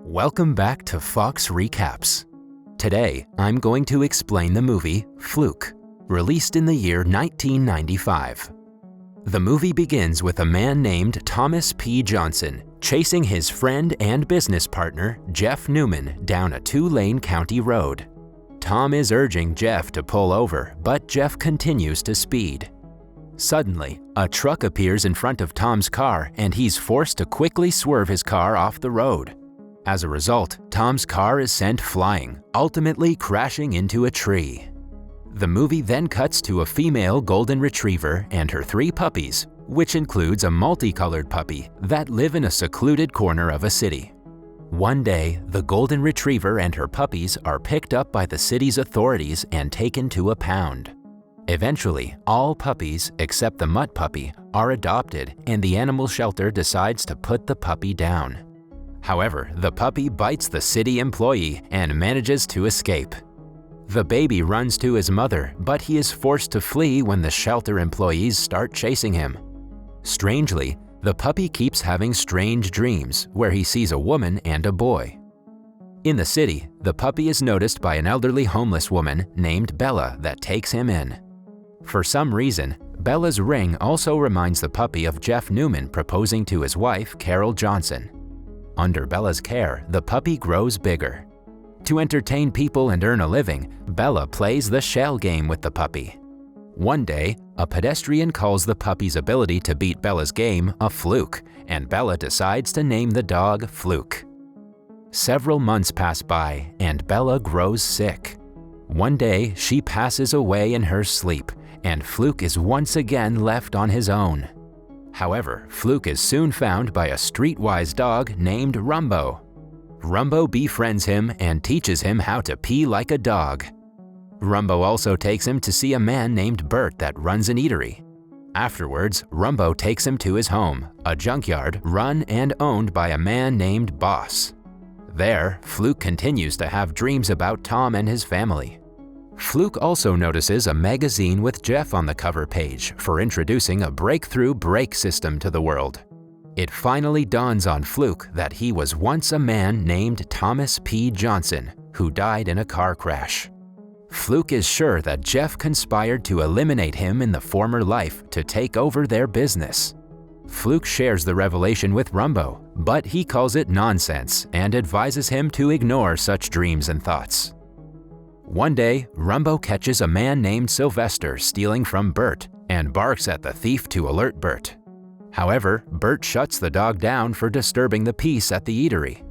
Welcome back to Fox Recaps. Today, I'm going to explain the movie Fluke, released in the year 1995. The movie begins with a man named Thomas P. Johnson chasing his friend and business partner, Jeff Newman, down a two-lane county road. Tom is urging Jeff to pull over, but Jeff continues to speed. Suddenly, a truck appears in front of Tom's car and he's forced to quickly swerve his car off the road. As a result, Tom's car is sent flying, ultimately crashing into a tree. The movie then cuts to a female golden retriever and her 3 puppies, which includes a multicolored puppy that live in a secluded corner of a city. One day, the golden retriever and her puppies are picked up by the city's authorities and taken to a pound. Eventually, all puppies except the mutt puppy are adopted and the animal shelter decides to put the puppy down. However, the puppy bites the city employee and manages to escape. The baby runs to his mother, but he is forced to flee when the shelter employees start chasing him. Strangely, the puppy keeps having strange dreams where he sees a woman and a boy. In the city, the puppy is noticed by an elderly homeless woman named Bella that takes him in. For some reason, Bella's ring also reminds the puppy of Jeff Newman proposing to his wife, Carol Johnson. Under Bella's care, the puppy grows bigger. To entertain people and earn a living, Bella plays the shell game with the puppy. One day, a pedestrian calls the puppy's ability to beat Bella's game a fluke, and Bella decides to name the dog Fluke. Several months pass by, and Bella grows sick. One day, she passes away in her sleep, and Fluke is once again left on his own. However, Fluke is soon found by a streetwise dog named Rumbo. Rumbo befriends him and teaches him how to pee like a dog. Rumbo also takes him to see a man named Bert that runs an eatery. Afterwards, Rumbo takes him to his home, a junkyard run and owned by a man named Boss. There, Fluke continues to have dreams about Tom and his family. Fluke also notices a magazine with Jeff on the cover page for introducing a breakthrough brake system to the world. It finally dawns on Fluke that he was once a man named Thomas P. Johnson, who died in a car crash. Fluke is sure that Jeff conspired to eliminate him in the former life to take over their business. Fluke shares the revelation with Rumbo, but he calls it nonsense and advises him to ignore such dreams and thoughts. One day, Rumbo catches a man named Sylvester stealing from Bert and barks at the thief to alert Bert. However, Bert shuts the dog down for disturbing the peace at the eatery.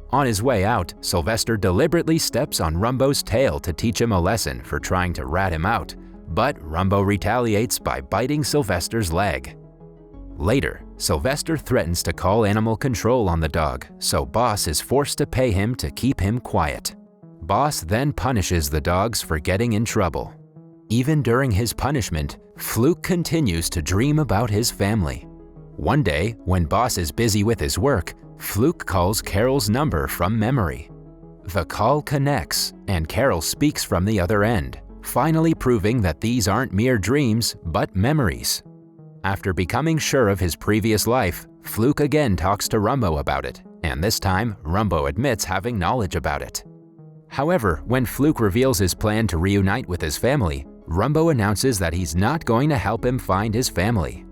On his way out, Sylvester deliberately steps on Rumbo's tail to teach him a lesson for trying to rat him out, but Rumbo retaliates by biting Sylvester's leg. Later, Sylvester threatens to call animal control on the dog, so Boss is forced to pay him to keep him quiet. Boss then punishes the dogs for getting in trouble. Even during his punishment, Fluke continues to dream about his family. One day, when Boss is busy with his work, Fluke calls Carol's number from memory. The call connects, and Carol speaks from the other end, finally proving that these aren't mere dreams, but memories. After becoming sure of his previous life, Fluke again talks to Rumbo about it, and this time, Rumbo admits having knowledge about it. However, when Fluke reveals his plan to reunite with his family, Rumbo announces that he's not going to help him find his family.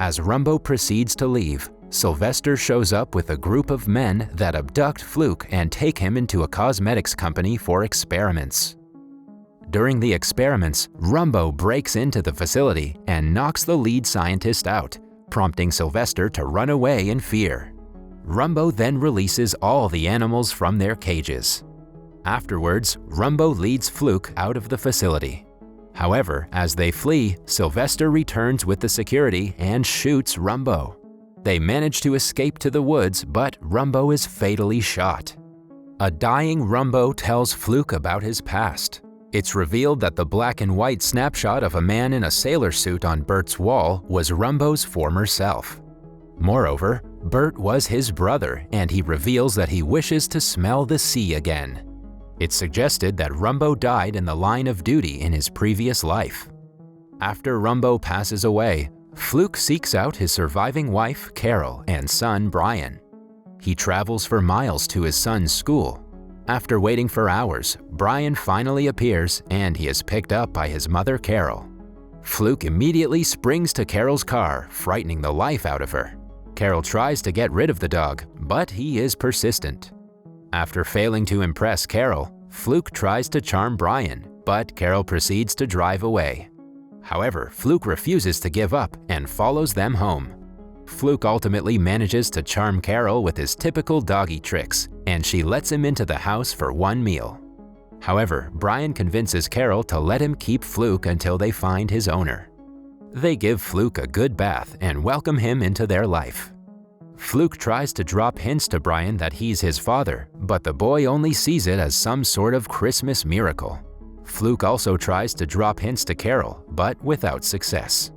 As Rumbo proceeds to leave, Sylvester shows up with a group of men that abduct Fluke and take him into a cosmetics company for experiments. During the experiments, Rumbo breaks into the facility and knocks the lead scientist out, prompting Sylvester to run away in fear. Rumbo then releases all the animals from their cages. Afterwards, Rumbo leads Fluke out of the facility. However, as they flee, Sylvester returns with the security and shoots Rumbo. They manage to escape to the woods, but Rumbo is fatally shot. A dying Rumbo tells Fluke about his past. It's revealed that the black and white snapshot of a man in a sailor suit on Bert's wall was Rumbo's former self. Moreover, Bert was his brother, and he reveals that he wishes to smell the sea again. It's suggested that Rumbo died in the line of duty in his previous life. After Rumbo passes away, Fluke seeks out his surviving wife, Carol, and son, Brian. he travels for miles to his son's school. After waiting for hours, Brian finally appears and he is picked up by his mother, Carol. Fluke immediately springs to Carol's car, frightening the life out of her. Carol tries to get rid of the dog, but he is persistent. After failing to impress Carol, Fluke tries to charm Brian, but Carol proceeds to drive away. However, Fluke refuses to give up and follows them home. Fluke ultimately manages to charm Carol with his typical doggy tricks, and she lets him into the house for one meal. However, Brian convinces Carol to let him keep Fluke until they find his owner. They give Fluke a good bath and welcome him into their life. Fluke tries to drop hints to Brian that he's his father, but the boy only sees it as some sort of Christmas miracle. Fluke also tries to drop hints to Carol, but without success.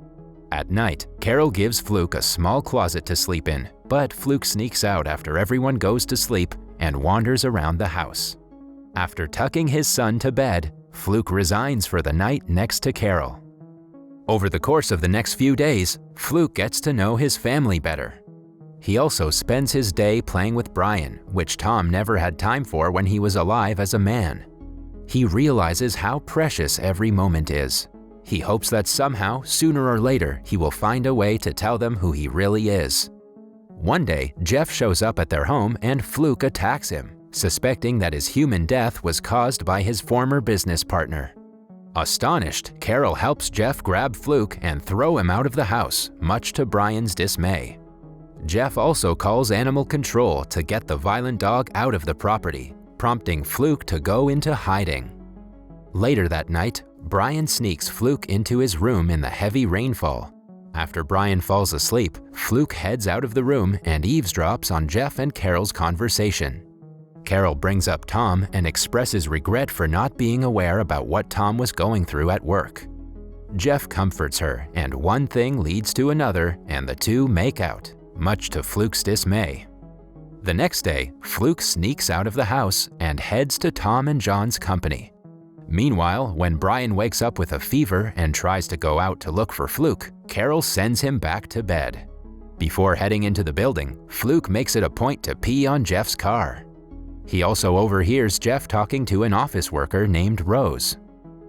At night, Carol gives Fluke a small closet to sleep in, but Fluke sneaks out after everyone goes to sleep and wanders around the house. After tucking his son to bed, Fluke resigns for the night next to Carol. Over the course of the next few days, Fluke gets to know his family better. He also spends his day playing with Brian, which Tom never had time for when he was alive as a man. He realizes how precious every moment is. He hopes that somehow, sooner or later, he will find a way to tell them who he really is. One day, Jeff shows up at their home and Fluke attacks him, suspecting that his human death was caused by his former business partner. Astonished, Carol helps Jeff grab Fluke and throw him out of the house, much to Brian's dismay. Jeff also calls animal control to get the violent dog out of the property, prompting Fluke to go into hiding. Later that night, Brian sneaks Fluke into his room in the heavy rainfall. After Brian falls asleep, Fluke heads out of the room and eavesdrops on Jeff and Carol's conversation. Carol brings up Tom and expresses regret for not being aware about what Tom was going through at work. Jeff comforts her, and one thing leads to another, and the two make out, much to Fluke's dismay. The next day, Fluke sneaks out of the house and heads to Tom and John's company. Meanwhile, when Brian wakes up with a fever and tries to go out to look for Fluke, Carol sends him back to bed. Before heading into the building, Fluke makes it a point to pee on Jeff's car. He also overhears Jeff talking to an office worker named Rose.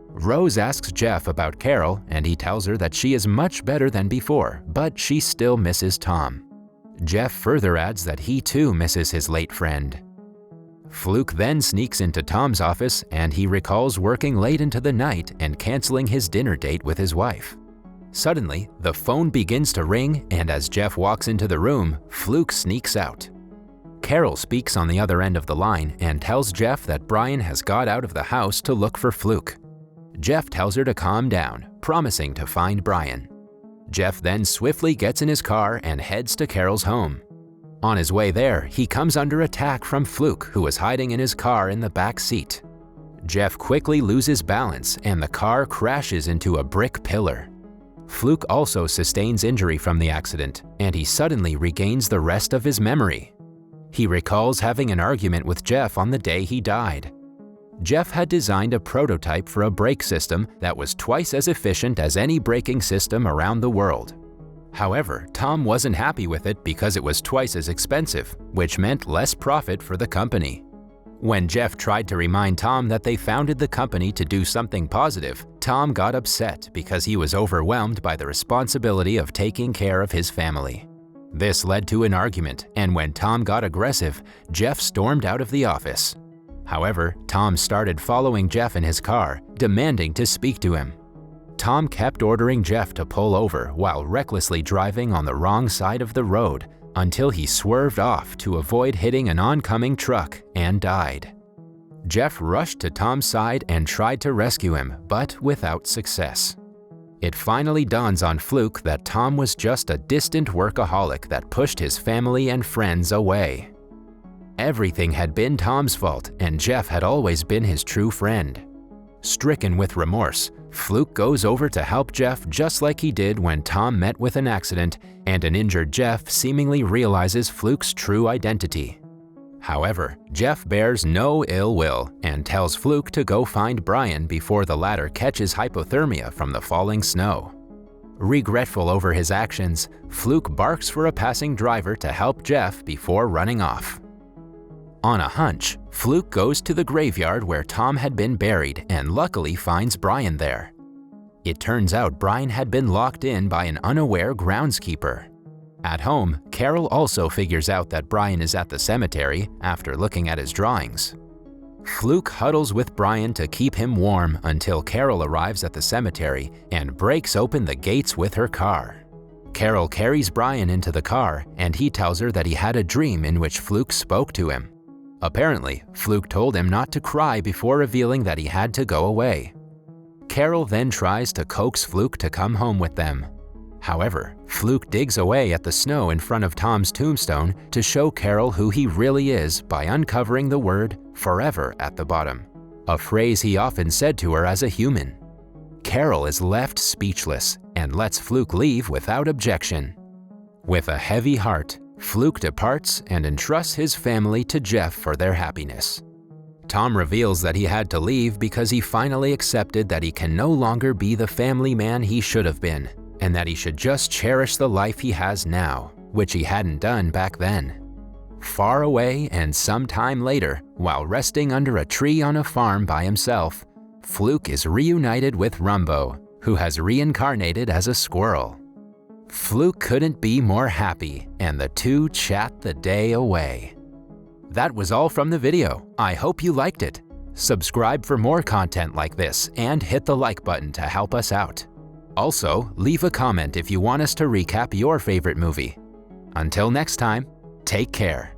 Rose asks Jeff about Carol, and he tells her that she is much better than before, but she still misses Tom. Jeff further adds that he too misses his late friend. Fluke then sneaks into Tom's office and he recalls working late into the night and canceling his dinner date with his wife. Suddenly, the phone begins to ring, and as Jeff walks into the room, Fluke sneaks out. Carol speaks on the other end of the line and tells Jeff that Brian has got out of the house to look for Fluke. Jeff tells her to calm down, promising to find Brian. Jeff then swiftly gets in his car and heads to Carol's home. On his way there, he comes under attack from Fluke, who is hiding in his car in the back seat. Jeff quickly loses balance and the car crashes into a brick pillar. Fluke also sustains injury from the accident, and he suddenly regains the rest of his memory. He recalls having an argument with Jeff on the day he died. Jeff had designed a prototype for a brake system that was twice as efficient as any braking system around the world. However, Tom wasn't happy with it because it was twice as expensive, which meant less profit for the company. When Jeff tried to remind Tom that they founded the company to do something positive, Tom got upset because he was overwhelmed by the responsibility of taking care of his family. This led to an argument, and when Tom got aggressive, Jeff stormed out of the office. However, Tom started following Jeff in his car, demanding to speak to him. Tom kept ordering Jeff to pull over while recklessly driving on the wrong side of the road until he swerved off to avoid hitting an oncoming truck and died. Jeff rushed to Tom's side and tried to rescue him, but without success. It finally dawns on Fluke that Tom was just a distant workaholic that pushed his family and friends away. Everything had been Tom's fault, and Jeff had always been his true friend. Stricken with remorse, Fluke goes over to help Jeff just like he did when Tom met with an accident, and an injured Jeff seemingly realizes Fluke's true identity. However, Jeff bears no ill will and tells Fluke to go find Brian before the latter catches hypothermia from the falling snow. Regretful over his actions, Fluke barks for a passing driver to help Jeff before running off. On a hunch, Fluke goes to the graveyard where Tom had been buried and luckily finds Brian there. It turns out Brian had been locked in by an unaware groundskeeper. At home, Carol also figures out that Brian is at the cemetery after looking at his drawings. Fluke huddles with Brian to keep him warm until Carol arrives at the cemetery and breaks open the gates with her car. Carol carries Brian into the car and he tells her that he had a dream in which Fluke spoke to him. Apparently, Fluke told him not to cry before revealing that he had to go away. Carol then tries to coax Fluke to come home with them. However, Fluke digs away at the snow in front of Tom's tombstone to show Carol who he really is by uncovering the word "forever" at the bottom, a phrase he often said to her as a human. Carol is left speechless and lets Fluke leave without objection. With a heavy heart, Fluke departs and entrusts his family to Jeff for their happiness. Tom reveals that he had to leave because he finally accepted that he can no longer be the family man he should have been, and that he should just cherish the life he has now, which he hadn't done back then. Far away and some time later, while resting under a tree on a farm by himself, Fluke is reunited with Rumbo, who has reincarnated as a squirrel. Fluke couldn't be more happy, and the two chat the day away. That was all from the video. I hope you liked it. Subscribe for more content like this and hit the like button to help us out. Also, leave a comment if you want us to recap your favorite movie. Until next time, take care.